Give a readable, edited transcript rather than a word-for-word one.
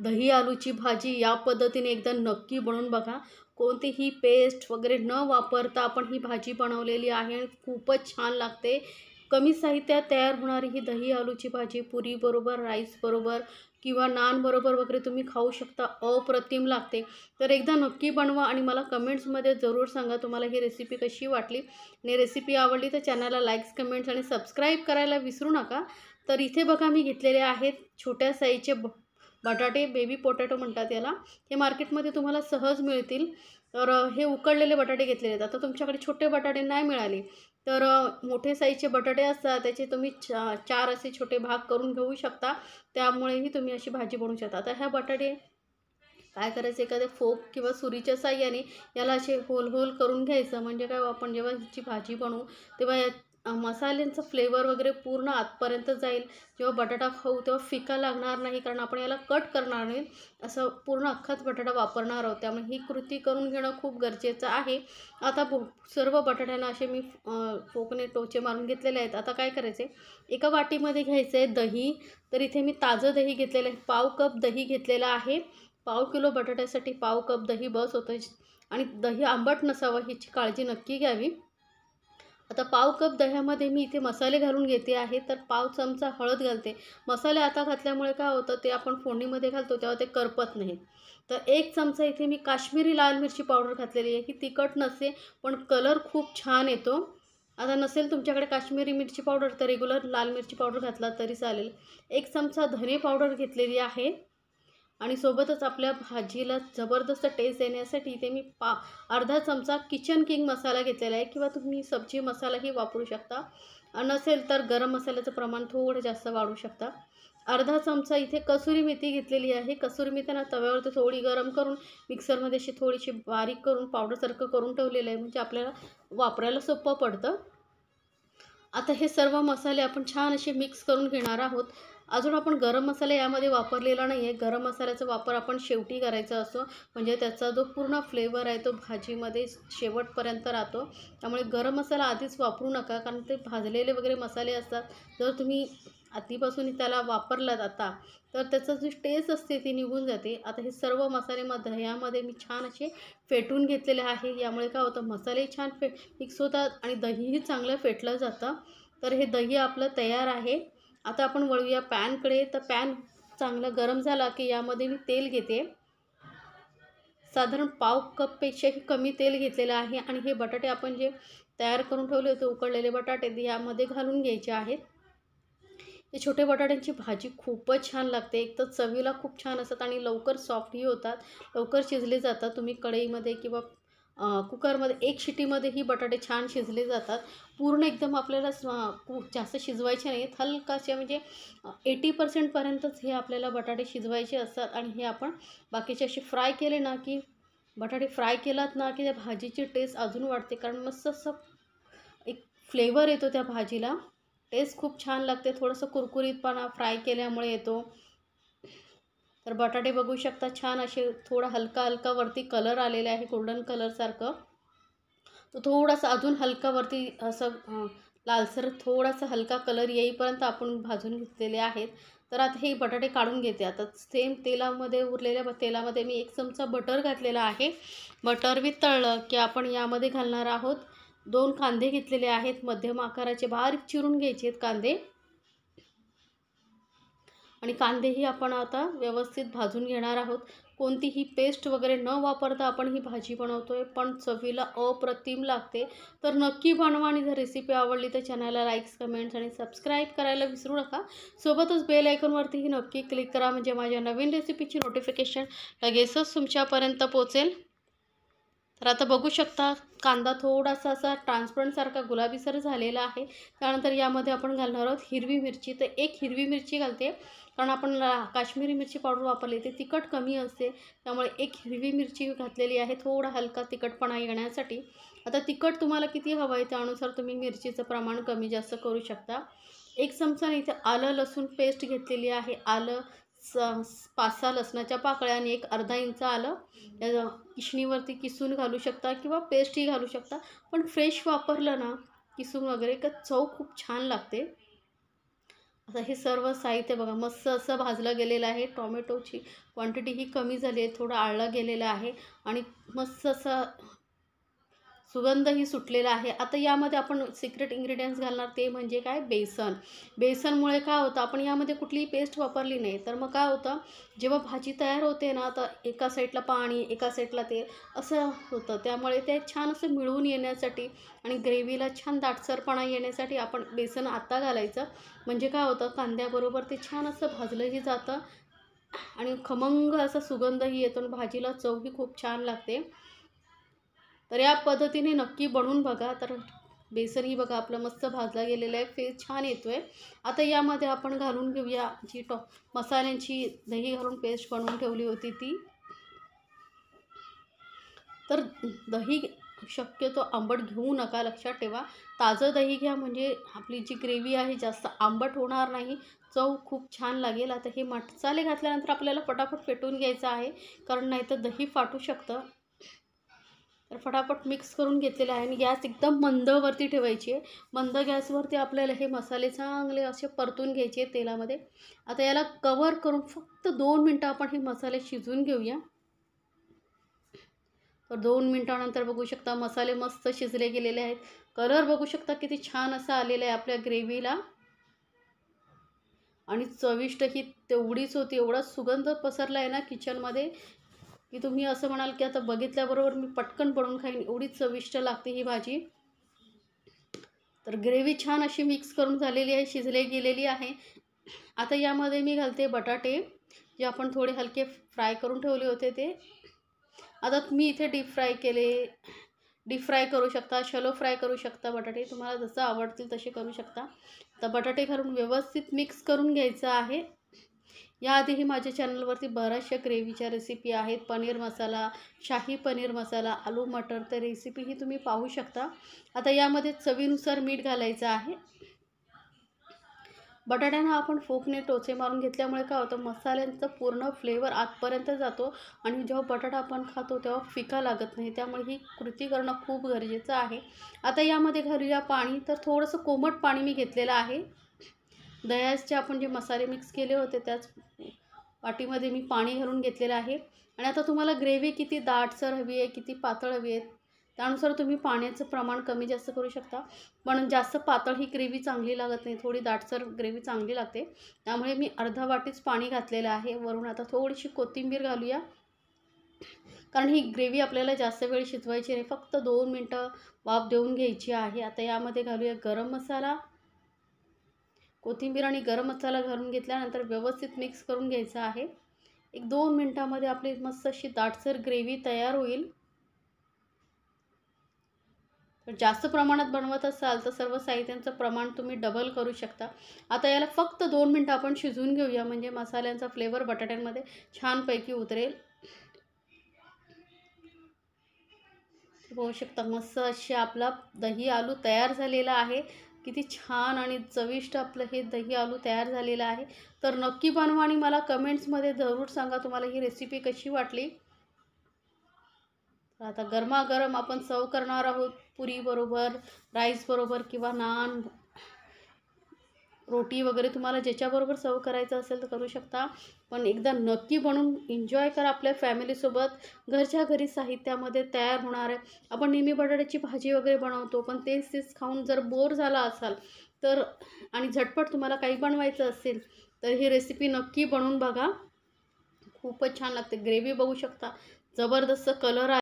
दही आलूची भाजी या पद्धतीने एकदा नक्की बनवून बघा। कोणतीही पेस्ट वगैरे न वापरता आपण ही भाजी बनवलेली आहे आणि खूपच छान लागते। कमी साहित्यात तयार होणारी ही दही आलूची भाजी पुरीबरोबर, राईसबरोबर किंवा नानबरोबर वगैरे तुम्ही खाऊ शकता। अप्रतिम लागते। तर एकदा नक्की बनवा आणि मला कमेंट्समध्ये जरूर सांगा तुम्हाला ही रेसिपी कशी वाटली। आणि रेसिपी आवडली तर चॅनलला लाईक्स, कमेंट्स आणि सबस्क्राईब करायला विसरू नका। तर इथे बघा मी घेतलेले आहेत छोट्या साईजचे बटाटे, बेबी पोटॅटो म्हणतात याला। हे मार्केटमध्ये तुम्हाला सहज मिळतील। तर हे उकडलेले बटाटे घेतलेले आहेत। आता तुमच्याकडे छोटे बटाटे नाही मिळाले तर मोठे साईजचे बटाटे असतात त्याचे तुम्ही 4 असे छोटे भाग करून घेऊ शकता। त्यामुळेही तुम्ही अशी भाजी बनवू शकता। आता ह्या बटाटे काय करायचं, एखाद्या फोक किंवा सुरीच्या साहाय्याने याला असे होल होल करून घ्यायचं। म्हणजे काय, आपण जेव्हा हिची भाजी बनवू तेव्हा या मसाल्यांचा फ्लेवर वगैरे पूर्ण आतपर्यंत जाईल। जेव्हा बटाटा खाऊ तेव्हा फिका लागणार नाही, कारण आपण याला कट करणार नाही, असं पूर्ण अख्खाच बटाटा वापरणार आहोत। त्यामुळे ही कृती करून घेणं खूप गरजेचं आहे। आता सर्व बटाट्यांना असे मी फोकने टोचे मारून घेतलेले आहेत। आता काय करायचे, एका वाटीमध्ये घ्यायचं आहे दही। तर इथे मी ताजं दही घेतलेलं आहे, पाव कप दही घेतलेलं आहे। पाव किलो बटाट्यासाठी पाव कप दही बस होतं आणि दही आंबट नसावं ह्याची काळजी नक्की घ्यावी। आता पाव कप दह्यामध्ये मी इथे मसाले घालून घेते आहे। तर पाव चमचा हळद घालते। मसाले आता घातल्यामुळे काय होतं, ते आपण फोडणीमध्ये घालतो तेव्हा ते करपत नाहीत। तर 1 चमचा इथे मी काश्मीरी लाल मिरची पावडर घातलेली आहे। ही तिखट नसते पण कलर खूप छान येतो। आता नसेल तुमच्याकडे काश्मीरी मिरची पावडर तर रेग्युलर लाल मिरची पावडर घातला तरी चालेल। 1 चमचा धने पावडर घेतलेली आहे आणि सोबतच आपल्या भाजीला जबरदस्त टेस्ट येण्यासाठी इथे मी अर्धा चमचा किचन किंग मसाला घेतलेला आहे किंवा तुम्ही सब्जी मसालाही वापरू शकता। नसेल तर गरम मसाल्याचं प्रमाण थोडं जास्त वाढवू शकता। अर्धा चमचा इथे कसुरी मेथी घेतलेली आहे। कसुरी मेथी ना तव्यावरती थोडी गरम करून मिक्सरमध्ये अशी थोडीशी बारीक करून पावडरसारखं करून ठेवलेलं आहे, म्हणजे आपल्याला वापरायला सोपं पडतं। आता हे सर्व मसाले आपण छान असे मिक्स करून घेणार आहोत। अजून आपण गरम मसाला यामध्ये वापरलेला नाही आहे। गरम मसाल्याचा वापर आपण शेवटी करायचा असतो, म्हणजे त्याचा जो पूर्ण फ्लेवर आहे तो भाजीमध्ये शेवटपर्यंत राहतो। त्यामुळे गरम मसाला आधीच वापरू नका, कारण ते भाजलेले वगैरे मसाले असतात। जर तुम्ही आधीपासून त्याला वापरलात आता तर त्याचं जी टेस्ट असते ती निघून जाते। आता हे सर्व मसाले दह्यामध्ये मी छान असे फेटून घेतलेले आहे। यामुळे काय होतं, मसालेही छान मिक्स होतात आणि दहीही चांगलं फेटलं जातं। तर हे दही आपलं तयार आहे। आता आपण वळूया पॅनकडे। तर पॅन चांगलं गरम झाला की यामध्ये मी तेल घेते। साधारण पाव कपपेक्षाही कमी तेल घेतलेलं आहे आणि हे बटाटे आपण जे तयार करून ठेवले होते उकडलेले बटाटे ते यामध्ये घालून घ्यायचे आहेत। हे छोटे बटाट्यांची भाजी खूपच छान लागते। एक तर चवीला खूप छान असतात आणि लवकर सॉफ्टही होतात, लवकर शिजले जातात। तुम्ही कढईमध्ये किंवा कुकरमध्ये 1 शिटीमध्ये ही बटाटे छान शिजले जातात। पूर्ण एकदम आपल्याला खूप जास्त शिजवायचे नाहीत, हलकासे म्हणजे 80% पर्यंतच हे आपल्याला बटाटे शिजवायचे असतात। आणि हे आपण बाकीचे असे फ्राय केले ना की बटाटे फ्राय केलात ना की त्या भाजीची टेस्ट अजून वाढते, कारण मस्त असं एक फ्लेवर येतो त्या भाजीला, टेस्ट खूप छान लागते। थोडंसं कुरकुरीतपणा फ्राय केल्यामुळे येतो। तर बटाटे बघू शकता छान असे थोडा हलका हलका वरती कलर आलेला आहे, गोल्डन कलरसारखं। तो थोडासा अजून हलका वरती असं लालसर थोडासा हलका कलर येईपर्यंत आपण भाजून घेतलेले आहेत। तर आता हे बटाटे काढून घेते। आता सेम तेलामध्ये उरलेल्या तेलामध्ये मी 1 चमचा बटर घातलेला आहे। बटर वितळलं की आपण यामध्ये घालणार आहोत 2 कांदे घेतलेले आहेत, मध्यम आकाराचे बारीक चिरून घ्यायचे आहेत कांदे। आणि कांदेही आपण आता व्यवस्थित भाजून घेणार आहोत। कोणतीही पेस्ट वगैरे न वापरता आपण ही भाजी बनवतोय, पण चवीला अप्रतिम लागते। तर नक्की बनवा आणि जर रेसिपी आवडली तर चॅनलला लाईक्स, कमेंट्स आणि सबस्क्राईब करायला विसरू नका। सोबतच बेल आयकॉनवरतीही नक्की क्लिक करा, म्हणजे माझ्या नवीन रेसिपीची नोटिफिकेशन लगेचच तुमच्यापर्यंत पोहोचेल। तर आता बघू शकता कांदा थोडासा असा ट्रान्सपरंटसारखा गुलाबीसर झालेला आहे। त्यानंतर यामध्ये आपण घालणार आहोत हिरवी मिरची। तर 1 हिरवी मिरची घालते, कारण आपण काश्मीरी मिरची पावडर वापरली ते तिखट कमी असते, त्यामुळे 1 हिरवी मिरची घातलेली आहे थोडा हलका तिखटपणा येण्यासाठी। आता तिखट तुम्हाला किती हवं आहे त्यानुसार तुम्ही मिरचीचं प्रमाण कमी जास्त करू शकता। 1 चमचा इथे आलं लसूण पेस्ट घेतलेली आहे। आलं 5-6 लसणाच्या पाकळ्या आणि 1 अर्धा इंच आलं किसणीवरती किसून घालू शकता किंवा पेस्टही घालू शकता, पण फ्रेश वापरलं ना किसून वगैरे का चव खूप छान लागते। आता हे सर्व साहित्य बघा मस्त असं भाजलं गेलेलं आहे. टोमॅटोची क्वांटिटी ही कमी झाली आहे, थोडं आळलं गेलेलं आहे आणि मस्त असा सुगंधही सुटलेला आहे. आता यामध्ये आपण सिक्रेट इन्ग्रेडियंट्स घालणार ते म्हणजे काय, बेसन. बेसनमुळे काय होतं, आपण यामध्ये कुठलीही पेस्ट वापरली नाही तर मग काय होतं, जेव्हा भाजी तयार होते ना तर एका साईडला पाणी एका साईडला तेल असं होतं. त्यामुळे ते छान असं मिळून येण्यासाठी आणि ग्रेव्हीला छान दाटसरपणा येण्यासाठी आपण बेसन आता घालायचं. म्हणजे काय होतं, कांद्याबरोबर ते छान असं भाजलंही जातं आणि खमंग असा सुगंधही येतो आणि भाजीला चवही खूप छान लागते. तर या पद्धतीने नक्की बनवून बघा. तर बेसनही बघा आपलं मस्त भाजला गेलेलं आहे, फेस छान येतो आहे. आता यामध्ये आपण घालून घेऊया जी मसाल्यांची दही घालून पेस्ट बनवून ठेवली होती ती. तर दही शक्यतो आंबट घेऊ नका, लक्षात ठेवा. ताजं दही घ्या म्हणजे आपली जी ग्रेव्ही आहे जास्त आंबट होणार नाही, चव खूप छान लागेल. आता हे मसाले घातल्यानंतर आपल्याला फटाफट फेटून घ्यायचं आहे, कारण नाहीतर दही फाटू शकतं. तर फटाफट मिक्स करून घेतलेलं आहे आणि गॅस एकदम मंदवरती ठेवायची आहे. मंद गॅसवरती आपल्याला हे मसाले चांगले असे परतून घ्यायचे तेलामध्ये. आता याला कवर करून फक्त 2 मिनटं आपण हे मसाले शिजवून घेऊया. तर 2 मिनटानंतर बघू शकता मसाले मस्त शिजले गेलेले आहेत. कलर बघू शकता किती छान असा आलेला आहे आपल्या ग्रेव्हीला आणि चविष्ट ही तेवढीच होती. एवढा सुगंध पसरला आहे ना किचनमध्ये की तुम्ही असं म्हणाल की आता बघितल्याबरोबर मी पटकन बनवून खाईन, एवढी चविष्ट लागते ही भाजी. तर ग्रेव्ही छान अशी मिक्स करून झालेली आहे, शिजले गेलेली आहे. आता यामध्ये मी घालते बटाटे, जे आपण थोडे हलके फ्राय करून ठेवले होते ते. आता मी इथे डीप फ्राय करू शकता, शॅलो फ्राय करू शकता. बटाटे तुम्हाला जसं आवडतील तसे करू शकता. तर बटाटे घालून व्यवस्थित मिक्स करून घ्यायचं आहे. याआधीही माझ्या चॅनलवरती बऱ्याचशा ग्रेव्हीच्या रेसिपी आहेत. पनीर मसाला, शाही पनीर मसाला, आलू मटर, तर रेसिपीही तुम्ही पाहू शकता. आता यामध्ये चवीनुसार मीठ घालायचं आहे. बटाट्यांना आपण फोकने टोचे मारून घेतल्यामुळे काय होतं, मसाल्यांचा पूर्ण फ्लेवर आतपर्यंत जातो आणि जेव्हा बटाटा आपण खातो तेव्हा फिका लागत नाही. त्यामुळे ही कृती करणं खूप गरजेचं आहे. आता यामध्ये घालूया पाणी. तर थोडंसं कोमट पाणी मी घेतलेलं आहे. दह्याचे आपण जे मसाले मिक्स केले होते त्याच वाटीमध्ये मी पाणी घालून घेतलेलं आहे. आणि आता तुम्हाला ग्रेव्ही किती दाटसर हवी आहे, किती पातळ हवी आहे, त्यानुसार तुम्ही पाण्याचं प्रमाण कमी जास्त करू शकता. पण जास्त पातळ ही ग्रेव्ही चांगली लागत नाही, थोडी दाटसर ग्रेव्ही चांगली लागते. त्यामुळे मी अर्धा वाटीच पाणी घातलेलं आहे. वरून आता थोडीशी कोथिंबीर घालूया, कारण ही ग्रेव्ही आपल्याला जास्त वेळ शिजवायची नाही, फक्त 2 मिनटं वाफ देऊन घ्यायची आहे. आता यामध्ये घालूया गरम मसाला. कोथिंबीर आणि गरम मसाला घालून घेतल्यानंतर व्यवस्थित मिक्स करून घ्यायचं आहे. 1-2 मिनटामध्ये आपली मस्त अशी दाटसर ग्रेव्ही तयार होईल. तर जास्त प्रमाणात बनवत असाल तर सर्व साहित्यांचं प्रमाण तुम्ही डबल करू शकता. आता याला फक्त 2 मिनटं आपण शिजवून घेऊया, म्हणजे मसाल्यांचा फ्लेवर बटाट्यांमध्ये छानपैकी उतरेल. बघू शकता मस्त अशी आपला दही आलू तयार झालेला आहे. किती छान आणि चविष्ट आपलं हे दही आलू तयार झालेलं आहे. तर नक्की बनवा आणि मला कमेंट्समध्ये जरूर सांगा तुम्हाला ही रेसिपी कशी वाटली. आता गरमागरम आपण सर्व करणार आहोत पुरीबरोबर, राईसबरोबर किंवा नान, रोटी वगैरे तुम्हाला ज्याच्याबरोबर सर्व करायचं असेल तर करू शकता. पण एकदा नक्की बनवून एन्जॉय करा आपल्या फॅमिलीसोबत. घरच्या घरी साहित्यामध्ये तयार होणार आहे. आपण नेहमी बटाट्याची भाजी वगैरे बनवतो, पण तेच खाऊन जर बोर झाला असाल तर आणि झटपट तुम्हाला काही बनवायचं असेल तर ही रेसिपी नक्की बनवून बघा. खूपच छान लागते. ग्रेव्ही बघू शकता, जबरदस्त कलर आहे.